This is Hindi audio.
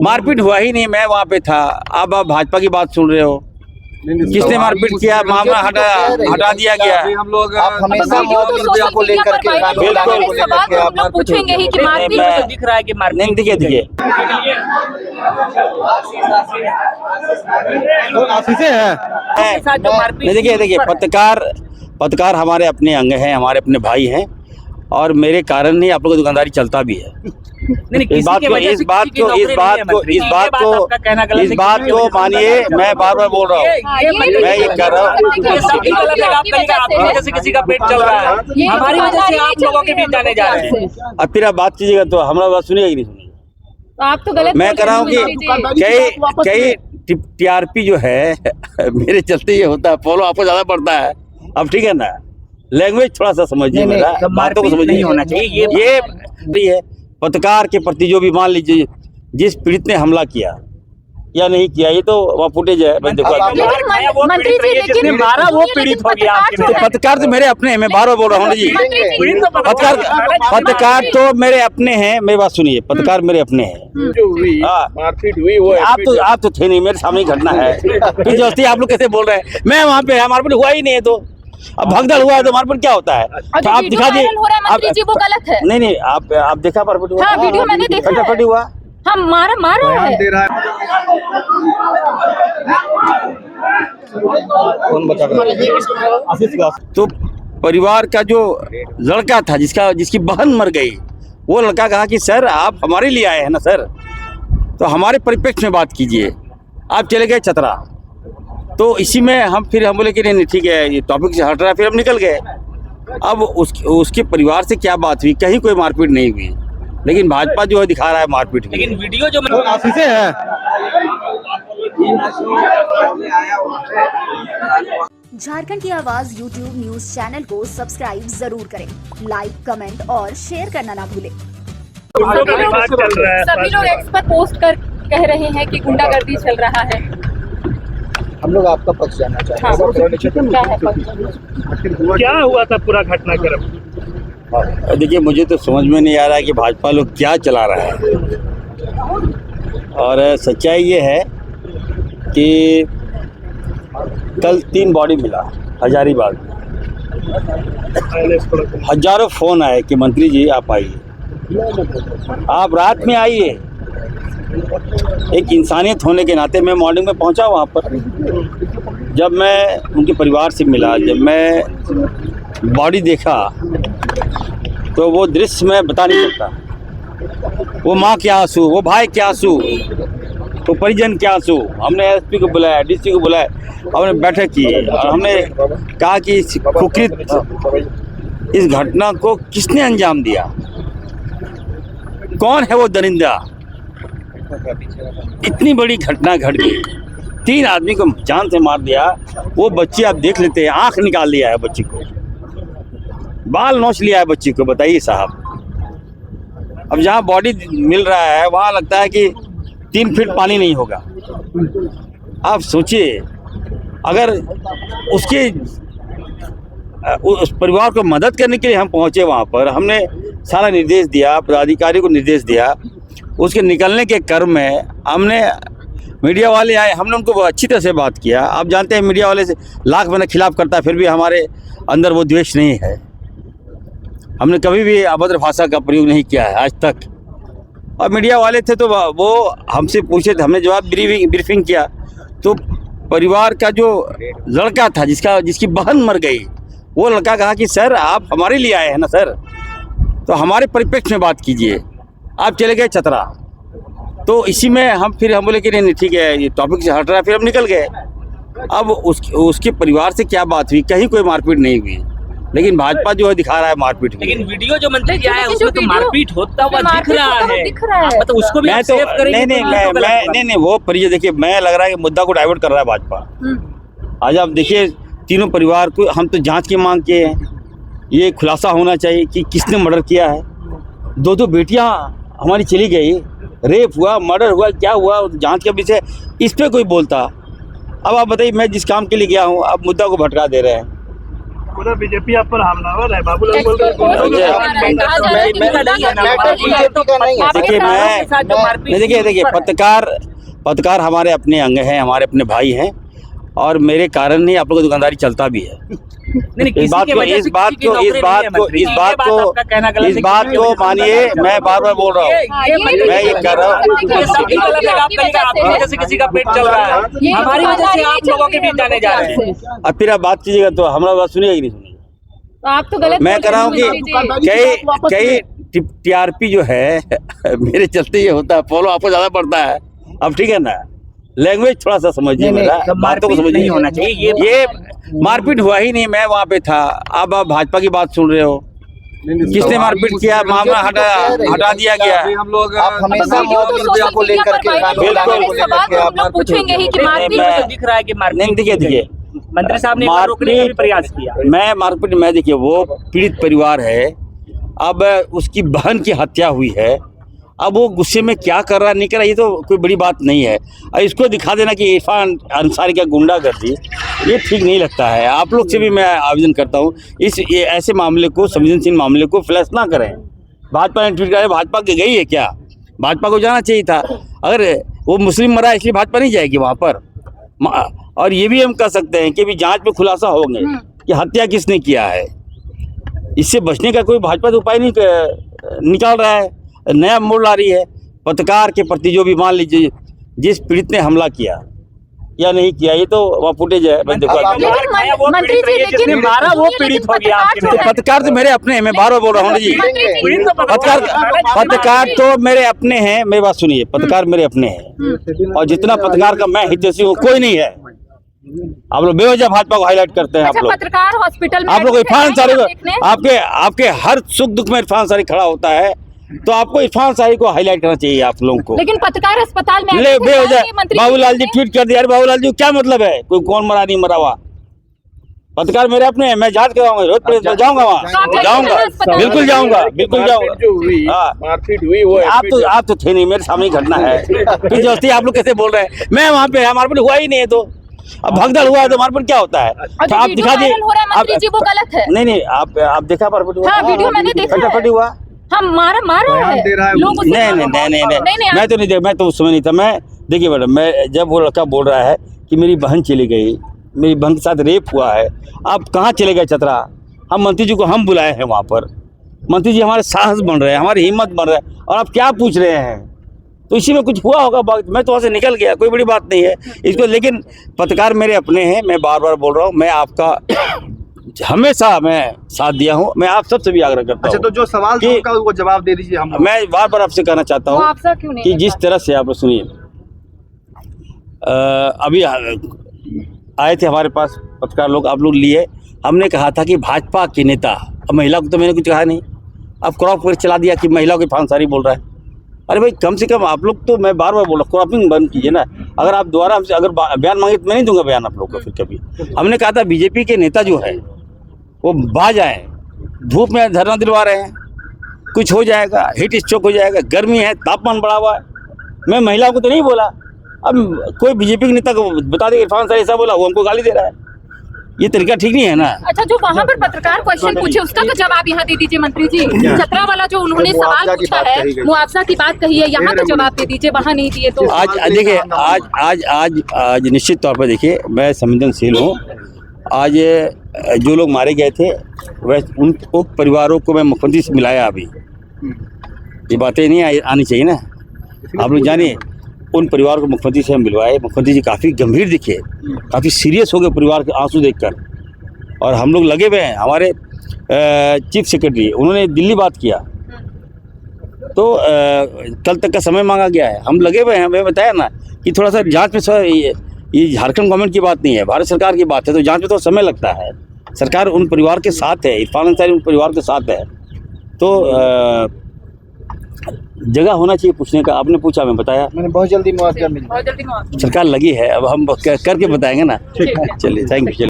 मारपीट हुआ ही नहीं, मैं वहाँ पे था। अब आप भाजपा की बात सुन रहे हो, किसने मारपीट किया? मामला हटा दिया गया। हम लोग हमेशा मीडिया को लेकर के हम लोग पूछेंगे ही कि मारपीट मैं- दिख रहा है कि मारपीट नहीं, दिखे आशीषे है। साथ जो मारपीट नहीं, देखिए पत्रकार हमारे अपने अंग हैं, हमारे अपने भाई हैं, और मेरे कारण ही आप लोगों की दुकानदारी चलता भी है। इस बात को मानिए, मैं बार बार बोल रहा हूँ, मैं ये कह रहा हूँ। जैसे किसी का पेट चल रहा है, हमारी वजह से आप लोगों के बीच जाने जा रहे हैं। अब फिर आप बात कीजिएगा तो हमारा बात सुनिएगा कि नहीं सुनिएगा? तो आप तो गलत मैं कह रहा हूँ कि कई टीआरपी जो है मेरे चलते ये होता है, फॉलो आपको ज्यादा पड़ता है। अब ठीक है ना, लैंग्वेज थोड़ा सा समझिए, मेरा बातों को समझिए। नहीं होना चाहिए ये है पत्रकार के प्रति जो भी, मान लीजिए जिस पीड़ित ने हमला किया या नहीं किया, ये तो वहाँ फुटेज है, मैं देखो। मंत्री जी लेकिन मारा वो पीड़ित हो गया। तो पत्रकार तो मेरे अपने हैं, मैं बार बार बोल रहा हूँ जी। पत्रकार तो मेरे अपने हैं, मेरी बात सुनिए, पत्रकार मेरे अपने हैं। जो हुई मारपीट हुई वो आप तो थे नहीं, मेरे सामने घटना है, फिर दोस्ती आप लोग कैसे बोल रहे हैं? मैं वहाँ पे, मारपीट हुआ ही नहीं है, तो अब भगदड़ हुआ है तो मारपीट क्या होता है? तो आप दिखा दिए। मंत्री जी वो गलत है। नहीं, आप देखा मारपीट हुआ? हाँ, वीडियो मैंने देखा है। फटाफट हुआ। हम मारा है। दे रहा है। कौन बता रहा है? तो परिवार का जो लड़का था, जिसकी बहन मर गई, वो लड़का कहा कि सर आप हमारे लिए आए हैं ना सर, तो हमारे परिप्रेक्ष्य में बात कीजिए। आप चले गए चतरा, तो इसी में हम बोले कि नहीं ठीक है, ये टॉपिक से हट रहा है, फिर हम निकल गए। अब उसके परिवार से क्या बात हुई? कहीं कोई मारपीट नहीं हुई, लेकिन भाजपा जो है दिखा रहा है मारपीट हुई। लेकिन वीडियो जो आशीषे है। झारखंड की आवाज YouTube न्यूज चैनल को सब्सक्राइब जरूर करें। लाइक, कमेंट और शेयर करना ना भूलें। सभी लोग एक्स पर पोस्ट कर कह रहे हैं कि गुंडागर्दी चल रहा है। हम लोग आपका पक्ष जानना चाहते हैं। क्या है पक्ष? क्या हुआ था पूरा घटनाक्रम? देखिए, मुझे तो समझ में नहीं आ रहा है कि भाजपा लोग क्या चला रहा है। और सच्चाई ये है कि कल 3 बॉडी मिला हजारीबाग। हजारों फोन आए कि मंत्री जी आप आइए, आप रात में आइए। एक इंसानियत होने के नाते मैं मॉर्निंग में पहुंचा वहाँ पर। जब मैं उनके परिवार से मिला, जब मैं बॉडी देखा, तो वो दृश्य मैं बता नहीं सकता। वो माँ के आंसू, वो भाई के आंसू, वो परिजन के आंसू। हमने एसपी को बुलाया, डीसी को बुलाया, हमने बैठक की और हमने कहा कि इस कुकृत, इस घटना को किसने अंजाम दिया, कौन है वो दरिंदा? इतनी बड़ी घटना घट गई, 3 आदमी को जान से मार दिया। वो बच्चे आप देख लेते हैं, आंख निकाल दिया है बच्ची को, बाल नोच लिया है बच्ची को। बताइए साहब, अब जहाँ बॉडी मिल रहा है वहाँ लगता है कि 3 फीट पानी नहीं होगा। आप सोचिए, अगर उस परिवार को मदद करने के लिए हम पहुँचे वहाँ पर, हमने सारा निर्देश दिया, पदाधिकारी को निर्देश दिया। उसके निकलने के क्रम में हमने, मीडिया वाले आए, हमने उनको अच्छी तरह से बात किया। आप जानते हैं मीडिया वाले से लाख मैंने खिलाफ करता है, फिर भी हमारे अंदर वो द्वेष नहीं है। हमने कभी भी अभद्र भाषा का प्रयोग नहीं किया है आज तक। और मीडिया वाले थे तो वो हमसे पूछे थे, हमने जवाब ब्रीफिंग किया। तो परिवार का जो लड़का था, जिसकी बहन मर गई, वो लड़का कहा कि सर आप हमारे लिए आए हैं ना सर, तो हमारे परिप्रेक्ष्य में बात कीजिए। आप चले गए चतरा, तो इसी में हम बोले कि नहीं ठीक है, ये टॉपिक से हट रहा है, फिर हम निकल गए। अब उसके परिवार से क्या बात हुई? कहीं कोई मारपीट नहीं हुई, लेकिन भाजपा जो है दिखा रहा है मारपीट हुई। लेकिन वीडियो जो मंत्री जी आया उसमें तो मारपीट होता हुआ दिख रहा है। मतलब उसको भी मैं तो नहीं, वो परिचय देखिए, मैं लग रहा है कि मुद्दा को डाइवर्ट कर रहा है भाजपा। आज आप देखिए, तीनों परिवार को हम तो जांच की मांग किए हैं। ये खुलासा होना चाहिए कि किसने मर्डर किया है। 2 बेटियां हमारी चली गई, रेप हुआ, मर्डर हुआ, क्या हुआ, जांच का विषय, इस पर कोई बोलता। अब आप बताइए, मैं जिस काम के लिए गया हूँ, आप मुद्दा को भटका दे रहे हैं। पूरा बीजेपी आप पर हमलावर है। बाबूलाल बोल रहे हैं देखिए पत्रकार हमारे अपने अंग हैं, हमारे अपने भाई हैं, और मेरे कारण ही आप लोगों की दुकानदारी चलता भी है। इस बात को मानिए, मैं बार बार बोल रहा हूँ, मैं ये कर रहा हूँ। जैसे किसी का पेट चल रहा है, हमारी वजह से आप लोगों के बीच जाने जा रहे हैं। अब फिर आप बात कीजिएगा तो हमारा बात सुनिएगा कि नहीं सुनिएगा? तो आप तो गलत मैं कर रहा हूँ कि कई टीआरपी जो है मेरे चलते ये होता है, फॉलो आपको ज्यादा पड़ता है। अब ठीक है ना, लैंग्वेज थोड़ा सा समझिए, मेरा बातों को समझिए। नहीं होना चाहिए ये मारपीट हुआ ही नहीं, मैं वहाँ पे था। अब आप भाजपा की बात सुन रहे हो, किसने मारपीट किया? मामला हटा दिया गया। हम लोग हमेशा को लेकर के पूछेंगे ही कि दिख रहा है कि नहीं, देखिए मंत्री साहब ने रोकने का भी प्रयास किया। मैं मारपीट में देखिए, वो पीड़ित परिवार है, अब उसकी बहन की हत्या हुई है, अब वो गुस्से में क्या कर रहा नहीं कर रहा, ये तो कोई बड़ी बात नहीं है। और इसको दिखा देना कि इरफान अंसारी का गुंडागर्दी, ये ठीक नहीं लगता है। आप लोग से भी मैं आवेदन करता हूँ, ये ऐसे मामले को, संवेदनशील मामले को फ्लैश ना करें। भाजपा ने ट्वीट किया, भाजपा के गई है क्या? भाजपा को जाना चाहिए था। अगर वो मुस्लिम मरा इसलिए भाजपा नहीं जाएगी वहाँ पर। और ये भी हम कह सकते हैं कि भी जांच में खुलासा होंगे कि हत्या किसने किया है। इससे बचने का कोई भाजपा तो उपाय नहीं निकाल रहा है, नया मोड़ ला रही है। पत्रकार के प्रति जो भी, मान लीजिए जिस पीड़ित ने हमला किया या नहीं किया, ये तो वहाँ फुटेज है। मंत्री जी, लेकिन मारा वो पीड़ित हो गया। पत्रकार तो मेरे अपने हैं, मैं बार बार बोल रहा हूँ जी। पत्रकार तो मेरे अपने हैं, मेरी बात सुनिए, पत्रकार मेरे अपने हैं, और जितना पत्रकार का मैं हितैषी हूँ कोई नहीं है। आप लोग बेवजह भाजपा को हाईलाइट करते हैं। आप लोग पत्रकार हॉस्पिटल में, आप लोग इरफान सारी को, आपके हर सुख दुख में इरफान सारी खड़ा होता है, तो आपको इरफान सारी को हाईलाइट करना चाहिए आप लोगों को। लेकिन पत्रकार अस्पताल में ले बेवजह बाबूलाल जी ट्वीट कर दिया। बाबूलाल जी क्या मतलब है? कोई कौन मरा नहीं मरा हुआ? पत्रकार मेरे अपने हैं, मैं जांच कराऊंगा, रोज पुलिस जाऊंगा, वहाँ जाऊंगा, बिल्कुल जाऊंगा, बिल्कुल जाऊंगा। मारपीट हुई वो आप तो थे नहीं, मेरे सामने ही घटना है, फिर दोस्ती आप लोग कैसे बोल रहे हैं? मैं वहाँ पे, मारपीट हुआ ही नहीं है, तो अब भगदड़ हुआ है तो मारपीट क्या होता है? तो आप दिखा दिए। मंत्री जी वो गलत है। नहीं, आप देखा मारपीट हुआ? हाँ, वीडियो मैंने देखा है। फटाफट हुआ। हम मारा है लोग। नहीं, मैं तो नहीं देख, मैं तो उस समय नहीं था। मैं देखिए मैडम, मैं जब वो लड़का बोल रहा है कि मेरी बहन चली गई, मेरी बहन के साथ रेप हुआ है, आप कहाँ चले गए चतरा? हम मंत्री जी को हम बुलाए हैं वहाँ पर, मंत्री जी हमारे साहस बन रहे हैं, हमारी हिम्मत बन रहा है, और आप क्या पूछ रहे हैं? तो इसी में कुछ हुआ होगा, मैं तो वहाँ से निकल गया, कोई बड़ी बात नहीं है इसको। लेकिन पत्रकार मेरे अपने हैं, मैं बार बार बोल रहा हूँ, मैं आपका हमेशा मैं साथ दिया हूँ। मैं आप सबसे भी आग्रह करता हूँ। अच्छा, तो जो सवाल था उनका वो जवाब दे दीजिए। हम मैं बार बार आपसे कहना चाहता हूँ कि जिस तरह से आप सुनिए, अभी आए थे हमारे पास पत्रकार लोग, आप लोग लिए, हमने कहा था कि भाजपा के नेता, अब महिला को तो मैंने कुछ कहा नहीं, अब क्रॉप कर चला दिया कि महिलाओं की फांसारी बोल रहा है। अरे भाई, कम से कम आप लोग तो, मैं बार बार बोल रहा हूँ, क्रॉपिंग बंद कीजिए ना। अगर आप दोबारा हमसे अगर बयान मांगे तो मैं नहीं दूंगा बयान आप लोग को फिर कभी। हमने कहा था बीजेपी के नेता जो है वो बाज आए, धूप में धरना दिलवा रहे हैं, कुछ हो जाएगा, हीट स्ट्रोक हो जाएगा, गर्मी है, तापमान बढ़ा हुआ है। मैं महिलाओं को तो नहीं बोला, अब कोई बीजेपी के नेता को बता दे इरफान सारी ऐसा बोला, वो हमको गाली दे रहा है, ये तरीका ठीक नहीं है ना। अच्छा, जो वहाँ पर पत्रकार क्वेश्चन पूछे उसका तो जवाब यहाँ दे दीजिए मंत्री जी। चतरा वाला जो उन्होंने सवाल पूछा है, मुआवजा की बात कही है, यहाँ तो जवाब दे दीजिए, वहाँ नहीं दिए तो। आज देखिए, आज निश्चित तौर पर देखिए, मैं संवेदनशील हूँ। आज जो लोग मारे गए थे वह उनको परिवारों को मैं मुख्यमंत्री से मिलाया। अभी ये बातें नहीं आनी चाहिए ना, आप लोग जानिए। उन परिवार को मुख्यमंत्री से हम मिलवाए, मुख्यमंत्री जी काफ़ी गंभीर दिखे, काफ़ी सीरियस हो गए परिवार के आंसू देखकर, और हम लोग लगे हुए हैं। हमारे चीफ सेक्रेटरी उन्होंने दिल्ली बात किया, तो कल तक का समय मांगा गया है, हम लगे हुए हैं। हमें बताया ना कि थोड़ा सा जांच में ये झारखंड गवर्नमेंट की बात नहीं है, भारत सरकार की बात है, तो जांच में थोड़ा समय लगता है। सरकार उन परिवार के साथ है, इरफान अंसारी उन परिवार के साथ है, तो जगह होना चाहिए पूछने का। आपने पूछा, मैं बताया, मैंने बहुत जल्दी मुआवजा मिल, बहुत जल्दी मुआवजा सरकार लगी है, अब हम करके बताएंगे ना। चलिए, थैंक यू।